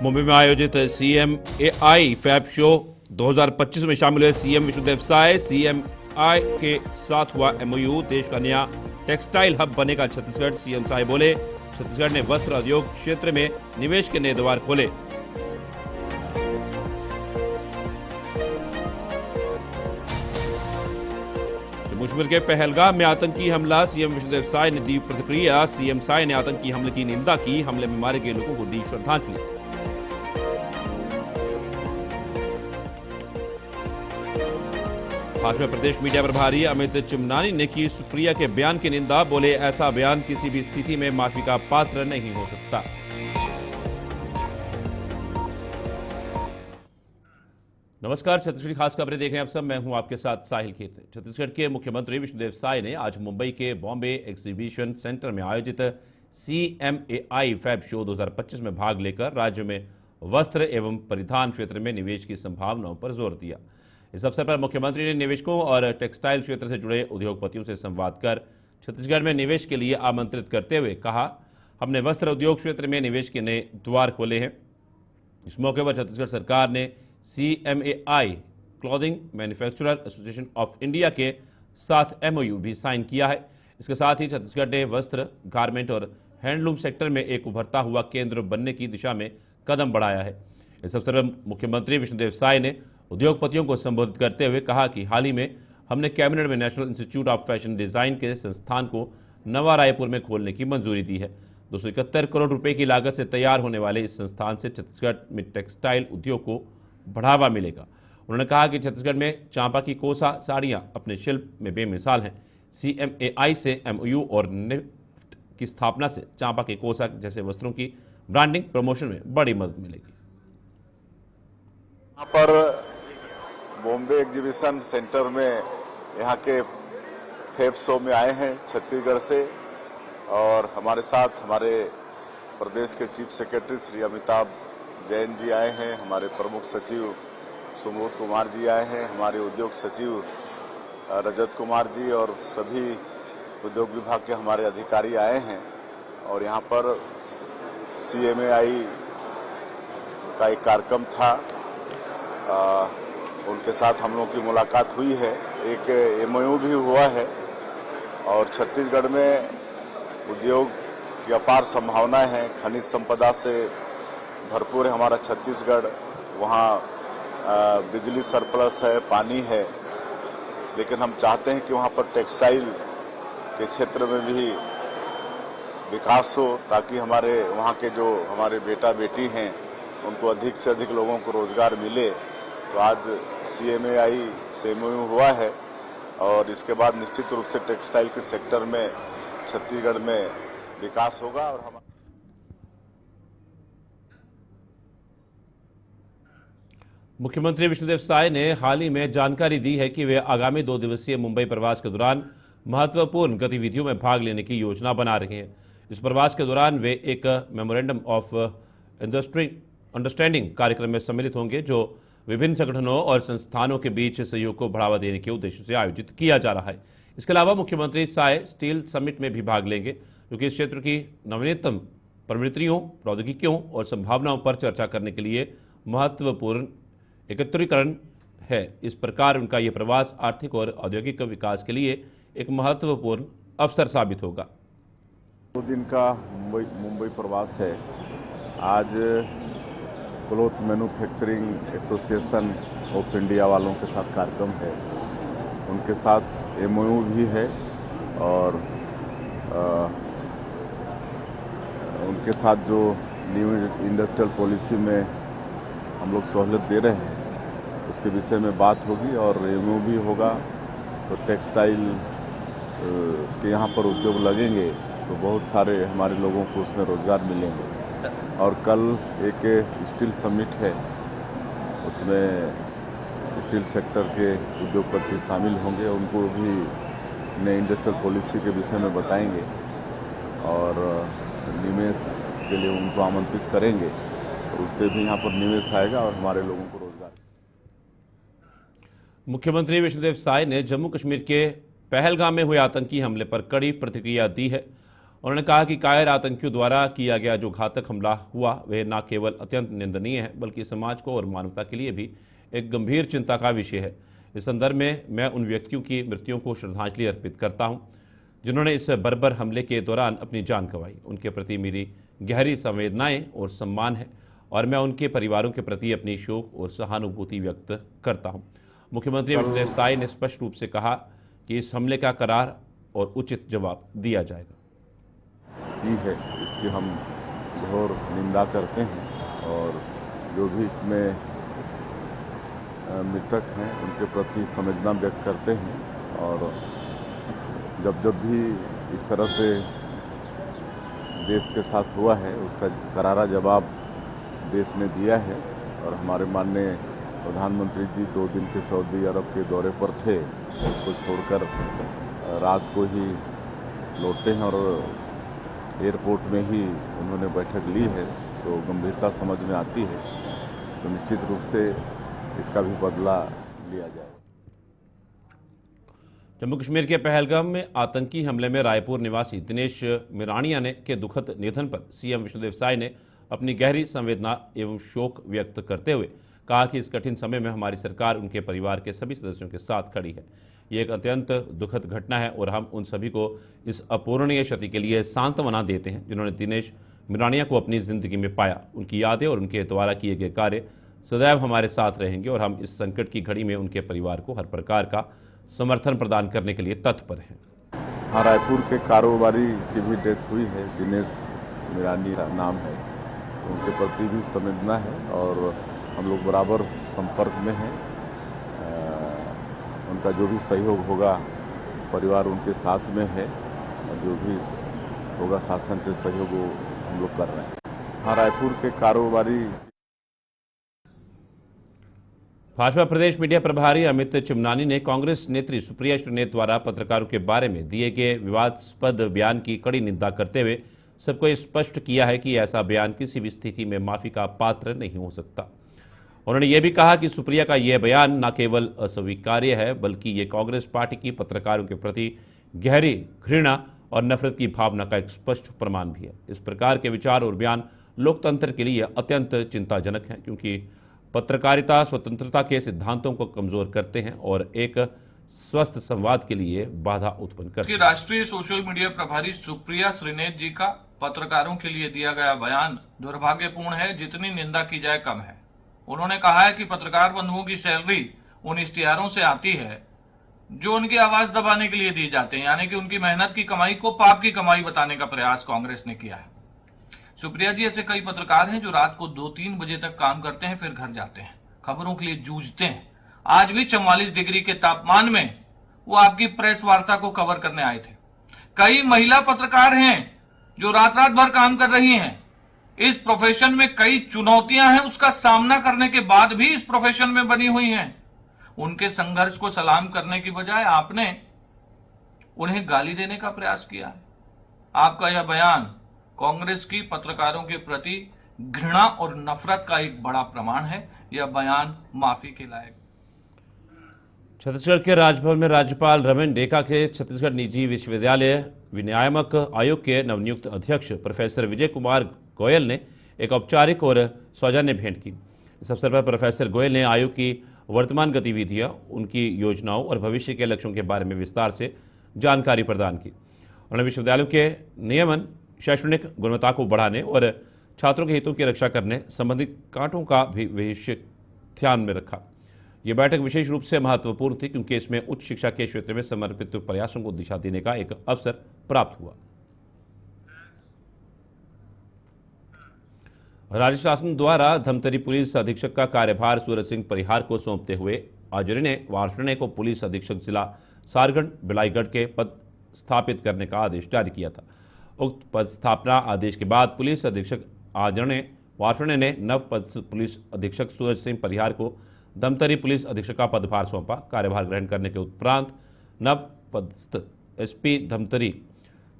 मुंबई में आयोजित CMAI fab show 2025 में शामिल हुए सीएम विष्णुदेव साय। CMAI के साथ हुआ MOU, देश का नया टेक्सटाइल हब बनेगा छत्तीसगढ़। सीएम साय बोले, छत्तीसगढ़ ने वस्त्र उद्योग क्षेत्र में निवेश के नए द्वार खोले। जम्मू कश्मीर के पहलगाम में आतंकी हमला, सीएम विष्णुदेव साय ने दी प्रतिक्रिया। सीएम साय ने आतंकी हमले की निंदा की, हमले में मारे गए लोगों को दी श्रद्धांजलि। भाजपा प्रदेश मीडिया प्रभारी अमित चिमनानी ने की सुप्रिया के बयान की निंदा, बोले ऐसा बयान किसी भी स्थिति में माफी का पात्र नहीं हो सकता। नमस्कार, छत्तीसगढ़ी खास खबरें देख रहे हैं आप सब। मैं हूं आपके साथ साहिल खेत। छत्तीसगढ़ के मुख्यमंत्री विष्णुदेव साय ने आज मुंबई के बॉम्बे एग्जीबिशन सेंटर में आयोजित CMAI फैब शो 2025 में भाग लेकर राज्य में वस्त्र एवं परिधान क्षेत्र में निवेश की संभावनाओं पर जोर दिया। इस अवसर पर मुख्यमंत्री ने निवेशकों और टेक्सटाइल क्षेत्र से जुड़े उद्योगपतियों से संवाद कर छत्तीसगढ़ में निवेश के लिए आमंत्रित करते हुए कहा, हमने वस्त्र उद्योग क्षेत्र में निवेश के नए द्वार खोले हैं। इस मौके पर छत्तीसगढ़ सरकार ने CMAI clothing manufacturer association of India के साथ MOU भी साइन किया है। इसके साथ ही छत्तीसगढ़ ने वस्त्र, गारमेंट और हैंडलूम सेक्टर में एक उभरता हुआ केंद्र बनने की दिशा में कदम बढ़ाया है। इस अवसर पर मुख्यमंत्री विष्णुदेव साय ने उद्योगपतियों को संबोधित करते हुए कहा कि हाल ही में हमने कैबिनेट में national institute of fashion design के संस्थान को नवा रायपुर में खोलने की मंजूरी दी है। 271 करोड़ रुपए की लागत से तैयार होने वाले इस संस्थान से छत्तीसगढ़ में टेक्सटाइल उद्योग को बढ़ावा मिलेगा। उन्होंने कहा कि छत्तीसगढ़ में चांपा की कोसा साड़ियां अपने शिल्प में बेमिसाल हैं। CMAI से MOU और निफ्ट की स्थापना से चांपा के कोसा जैसे वस्त्रों की ब्रांडिंग प्रमोशन में बड़ी मदद मिलेगी। यहाँ पर बॉम्बे एग्जीबिशन सेंटर में यहाँ के फैब शो में आए हैं छत्तीसगढ़ से, और हमारे साथ हमारे प्रदेश के चीफ सेक्रेटरी श्री अमिताभ जैन जी आए हैं, हमारे प्रमुख सचिव सुमोद कुमार जी आए हैं, हमारे उद्योग सचिव रजत कुमार जी और सभी उद्योग विभाग के हमारे अधिकारी आए हैं। और यहाँ पर CMAI का एक कार्यक्रम था, उनके साथ हम लोगों की मुलाकात हुई है, एक MOU भी हुआ है। और छत्तीसगढ़ में उद्योग की अपार संभावनाएं हैं, खनिज संपदा से भरपूर है हमारा छत्तीसगढ़। वहाँ बिजली सरप्लस है, पानी है, लेकिन हम चाहते हैं कि वहाँ पर टेक्सटाइल के क्षेत्र में भी विकास हो, ताकि हमारे वहाँ के जो हमारे बेटा बेटी हैं उनको अधिक से अधिक लोगों को रोजगार मिले। तो आज CMAI से MOU हुआ है और इसके बाद निश्चित रूप से टेक्सटाइल के सेक्टर में छत्तीसगढ़ में विकास होगा। और हम मुख्यमंत्री विष्णुदेव साय ने हाल ही में जानकारी दी है कि वे आगामी 2 दिवसीय मुंबई प्रवास के दौरान महत्वपूर्ण गतिविधियों में भाग लेने की योजना बना रहे हैं। इस प्रवास के दौरान वे एक मेमोरेंडम ऑफ अंडरस्टैंडिंग कार्यक्रम में सम्मिलित होंगे, जो विभिन्न संगठनों और संस्थानों के बीच सहयोग को बढ़ावा देने के उद्देश्य से आयोजित किया जा रहा है। इसके अलावा मुख्यमंत्री साय स्टील समिट में भी भाग लेंगे, जो कि इस क्षेत्र की नवीनतम प्रवृत्तियों, प्रौद्योगिकियों और संभावनाओं पर चर्चा करने के लिए महत्वपूर्ण एकत्रीकरण है। इस प्रकार उनका यह प्रवास आर्थिक और औद्योगिक विकास के लिए एक महत्वपूर्ण अवसर साबित होगा। 2 दिन का मुंबई प्रवास है। आज cloth manufacturing association of India वालों के साथ कार्यक्रम है, उनके साथ MOU भी है और उनके साथ जो न्यू इंडस्ट्रियल पॉलिसी में हम लोग सहूलियत दे रहे हैं उसके विषय में बात होगी और MOU भी होगा। तो टेक्सटाइल के यहाँ पर उद्योग लगेंगे तो बहुत सारे हमारे लोगों को उसमें रोजगार मिलेंगे। और कल एक स्टील समिट है, उसमें स्टील सेक्टर के उद्योगपति शामिल होंगे, उनको भी नए इंडस्ट्रियल पॉलिसी के विषय में बताएंगे और निवेश के लिए उनको आमंत्रित करेंगे। तो उससे भी यहाँ पर निवेश आएगा और हमारे लोगों को रोजगार। मुख्यमंत्री विष्णुदेव साय ने जम्मू कश्मीर के पहलगाम में हुए आतंकी हमले पर कड़ी प्रतिक्रिया दी है। उन्होंने कहा कि कायर आतंकियों द्वारा किया गया जो घातक हमला हुआ वह न केवल अत्यंत निंदनीय है बल्कि समाज को और मानवता के लिए भी एक गंभीर चिंता का विषय है। इस संदर्भ में मैं उन व्यक्तियों की मृत्युओं को श्रद्धांजलि अर्पित करता हूं जिन्होंने इस बर्बर हमले के दौरान अपनी जान गंवाई। उनके प्रति मेरी गहरी संवेदनाएं और सम्मान है और मैं उनके परिवारों के प्रति अपनी शोक और सहानुभूति व्यक्त करता हूं। मुख्यमंत्री विष्णुदेव साय ने स्पष्ट रूप से कहा कि इस हमले का करार और उचित जवाब दिया जाएगा। की है इसकी हम घोर निंदा करते हैं और जो भी इसमें मृतक हैं उनके प्रति संवेदना व्यक्त करते हैं और जब भी इस तरह से देश के साथ हुआ है उसका करारा जवाब देश ने दिया है। और हमारे माननीय प्रधानमंत्री जी 2 दिन के सऊदी अरब के दौरे पर थे, उसको छोड़कर रात को ही लौटे हैं और एयरपोर्ट में ही उन्होंने बैठक ली है, तो गंभीरता समझ में आती है। तो निश्चित रूप से इसका भी बदला लिया जाए। जम्मू कश्मीर के पहलगाम में आतंकी हमले में रायपुर निवासी दिनेश मिरानिया ने के दुखद निधन पर सीएम विष्णुदेव साय ने अपनी गहरी संवेदना एवं शोक व्यक्त करते हुए कहा कि इस कठिन समय में हमारी सरकार उनके परिवार के सभी सदस्यों के साथ खड़ी है। ये एक अत्यंत दुखद घटना है और हम उन सभी को इस अपूरणीय क्षति के लिए सांत्वना देते हैं जिन्होंने दिनेश मिरानिया को अपनी जिंदगी में पाया। उनकी यादें और उनके द्वारा किए गए कार्य सदैव हमारे साथ रहेंगे और हम इस संकट की घड़ी में उनके परिवार को हर प्रकार का समर्थन प्रदान करने के लिए तत्पर हैं। हाँ, रायपुर के कारोबारी की भी डेथ हुई है, दिनेश मिरानी नाम है, उनके प्रति भी संवेदना है और हम लोग बराबर संपर्क में हैं। उनका जो भी सहयोग होगा परिवार उनके साथ में है और जो भी होगा शासन से सहयोग हम लोग कर रहे हैं। हाँ, रायपुर के कारोबारी। भाजपा प्रदेश मीडिया प्रभारी अमित चिमनानी ने कांग्रेस नेत्री सुप्रिया श्रीनेत द्वारा पत्रकारों के बारे में दिए गए विवादास्पद बयान की कड़ी निंदा करते हुए सबको स्पष्ट किया है कि ऐसा बयान किसी भी स्थिति में माफी का पात्र नहीं हो सकता। उन्होंने ये भी कहा कि सुप्रिया का यह बयान न केवल अस्वीकार्य है बल्कि ये कांग्रेस पार्टी की पत्रकारों के प्रति गहरी घृणा और नफरत की भावना का एक स्पष्ट प्रमाण भी है। इस प्रकार के विचार और बयान लोकतंत्र के लिए अत्यंत चिंताजनक हैं क्योंकि पत्रकारिता स्वतंत्रता के सिद्धांतों को कमजोर करते हैं और एक स्वस्थ संवाद के लिए बाधा उत्पन्न करते हैं। राष्ट्रीय सोशल मीडिया प्रभारी सुप्रिया श्रीनेत जी का पत्रकारों के लिए दिया गया बयान दुर्भाग्यपूर्ण है, जितनी निंदा की जाए कम है। उन्होंने कहा है कि पत्रकार बंधुओं की सैलरी उन इश्तिहारों से आती है जो उनकी आवाज दबाने के लिए दिए जाते हैं, यानी कि उनकी मेहनत की कमाई को पाप की कमाई बताने का प्रयास कांग्रेस ने किया है। सुप्रिया जी ऐसे कई पत्रकार हैं जो रात को 2-3 बजे तक काम करते हैं, फिर घर जाते हैं, खबरों के लिए जूझते हैं। आज भी 44 डिग्री के तापमान में वो आपकी प्रेस वार्ता को कवर करने आए थे। कई महिला पत्रकार हैं जो रात रात भर काम कर रही हैं। इस प्रोफेशन में कई चुनौतियां हैं, उसका सामना करने के बाद भी इस प्रोफेशन में बनी हुई हैं। उनके संघर्ष को सलाम करने की बजाय आपने उन्हें गाली देने का प्रयास किया है। आपका यह बयान कांग्रेस की पत्रकारों के प्रति घृणा और नफरत का एक बड़ा प्रमाण है। यह बयान माफी के लायक। छत्तीसगढ़ के राजभवन में राज्यपाल रमन डेका के छत्तीसगढ़ निजी विश्वविद्यालय विनियामक आयोग के नवनियुक्त अध्यक्ष प्रोफेसर विजय कुमार गोयल ने एक औपचारिक और सौजन्य भेंट की। इस अवसर पर प्रोफेसर गोयल ने आयोग की वर्तमान गतिविधियां, उनकी योजनाओं और भविष्य के लक्ष्यों के बारे में विस्तार से जानकारी प्रदान की। उन्होंने विश्वविद्यालयों के नियमन, शैक्षणिक गुणवत्ता को बढ़ाने और छात्रों के हितों की रक्षा करने संबंधी कांटों का भी विशेष ध्यान में रखा। यह बैठक विशेष रूप से महत्वपूर्ण थी क्योंकि इसमें उच्च शिक्षा के क्षेत्र में समर्पित प्रयासों को दिशा देने का एक अवसर प्राप्त हुआ। राज्य शासन द्वारा धमतरी पुलिस अधीक्षक का कार्यभार सूरज सिंह परिहार को सौंपते हुए आचार्य ने वार्षणे को पुलिस अधीक्षक जिला सारगढ़ बिलाईगढ़ के पद स्थापित करने का आदेश जारी किया था। उक्त पद स्थापना आदेश के बाद पुलिस अधीक्षक आचार्य वार्षणे ने नव पुलिस अधीक्षक सूरज सिंह परिहार को धमतरी पुलिस अधीक्षक का पदभार सौंपा। कार्यभार ग्रहण करने के उपरांत नव पदस्थ एसपी धमतरी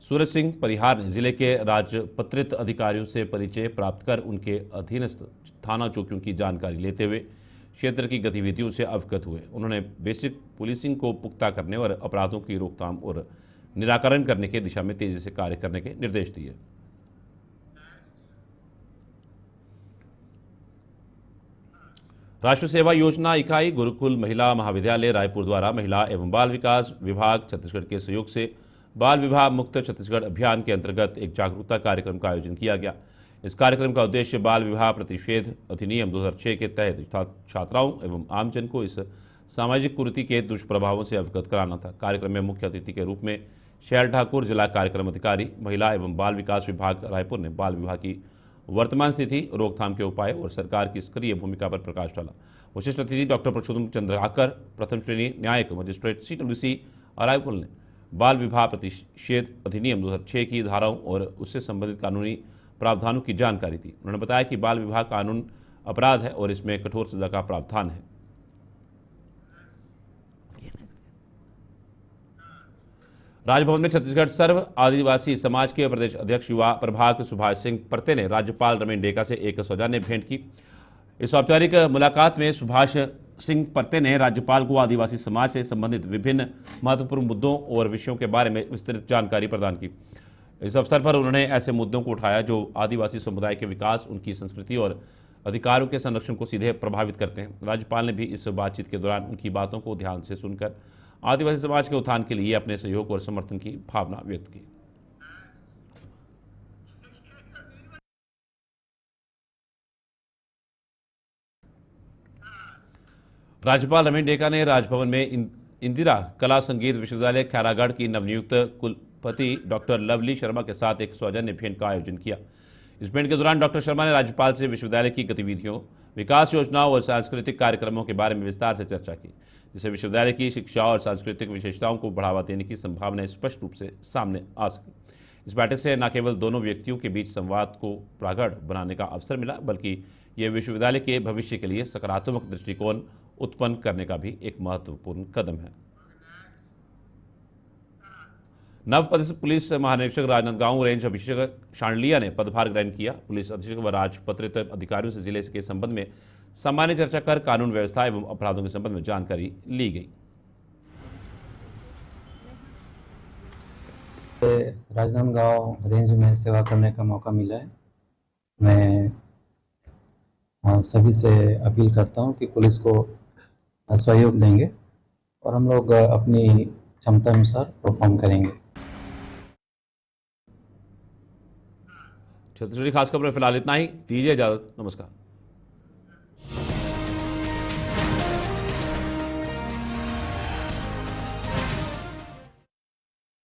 सूरज सिंह परिहार ने जिले के राजपत्रित अधिकारियों से परिचय प्राप्त कर उनके अधीनस्थ थाना चौकियों की जानकारी लेते हुए क्षेत्र की गतिविधियों से अवगत हुए। उन्होंने बेसिक पुलिसिंग को पुख्ता करने और अपराधों की रोकथाम और निराकरण करने की दिशा में तेजी से कार्य करने के निर्देश दिए। राष्ट्रीय सेवा योजना इकाई गुरुकुल महिला महाविद्यालय रायपुर द्वारा महिला एवं बाल विकास विभाग छत्तीसगढ़ के सहयोग से बाल विवाह मुक्त छत्तीसगढ़ अभियान के अंतर्गत एक जागरूकता कार्यक्रम का आयोजन किया गया। इस कार्यक्रम का उद्देश्य बाल विवाह प्रतिषेध अधिनियम 2006 के तहत छात्राओं एवं आमजन को इस सामाजिक कुरीति के दुष्प्रभावों से अवगत कराना था। कार्यक्रम में मुख्य अतिथि के रूप में शैल ठाकुर, जिला कार्यक्रम अधिकारी, महिला एवं बाल विकास विभाग रायपुर ने बाल विवाह की वर्तमान स्थिति, रोकथाम के उपाय और सरकार की सक्रिय भूमिका पर प्रकाश डाला। विशिष्ट अतिथि डॉक्टर परशुराम चंद्राकर, प्रथम श्रेणी न्यायिक मजिस्ट्रेट CWC रायपुर ने बाल विवाह प्रतिषेध अधिनियम 2006 की धाराओं और उससे संबंधित कानूनी प्रावधानों की जानकारी दी। उन्होंने बताया कि बाल विवाह कानून अपराध है और इसमें कठोर सजा का प्रावधान है। राजभवन में छत्तीसगढ़ सर्व आदिवासी समाज के प्रदेश अध्यक्ष युवा प्रभाग सुभाष सिंह परते ने राज्यपाल रमेन डेका से एक सौजन्य भेंट की। इस औपचारिक मुलाकात में सुभाष सिंह परते ने राज्यपाल को आदिवासी समाज से संबंधित विभिन्न महत्वपूर्ण मुद्दों और विषयों के बारे में विस्तृत जानकारी प्रदान की। इस अवसर पर उन्होंने ऐसे मुद्दों को उठाया जो आदिवासी समुदाय के विकास, उनकी संस्कृति और अधिकारों के संरक्षण को सीधे प्रभावित करते हैं। राज्यपाल ने भी इस बातचीत के दौरान उनकी बातों को ध्यान से सुनकर आदिवासी समाज के उत्थान के लिए अपने सहयोग और समर्थन की भावना व्यक्त की। राज्यपाल रमेन डेका ने राजभवन में इंदिरा कला संगीत विश्वविद्यालय खैरागढ़ की नवनियुक्त कुलपति डॉक्टर लवली शर्मा के साथ एक सौजन्य भेंट का आयोजन किया। इस भेंट के दौरान डॉक्टर शर्मा ने राज्यपाल से विश्वविद्यालय की गतिविधियों, विकास योजनाओं और सांस्कृतिक कार्यक्रमों के बारे में विस्तार से चर्चा की, जिससे विश्वविद्यालय की शिक्षा और सांस्कृतिक विशेषताओं को बढ़ावा देने की संभावनाएं स्पष्ट रूप से सामने आ सकी। इस बैठक से न केवल दोनों व्यक्तियों के बीच संवाद को प्रगाढ़ बनाने का अवसर मिला, बल्कि ये विश्वविद्यालय के भविष्य के लिए सकारात्मक दृष्टिकोण उत्पन्न करने का भी एक महत्वपूर्ण कदम है। नवपदस्थ पुलिस महानिरीक्षक राजनांदगांव रेंज अभिषेक शांडलिया ने पदभार ग्रहण किया। पुलिस अधीक्षक व राजपत्रित अधिकारियों से जिले के संबंध में सामान्य चर्चा कर कानून व्यवस्था एवं अपराधों के संबंध में जानकारी ली गई। राजनांदगांव रेंज में सेवा करने का मौका मिला है। मैं सभी से अपील करता हूं कि पुलिस को सहयोग देंगे और हम लोग अपनी क्षमता अनुसार परफॉर्म करेंगे। छत्तीसगढ़ी खास खबर में फिलहाल इतना ही। दीजिए इजाजत। नमस्कार।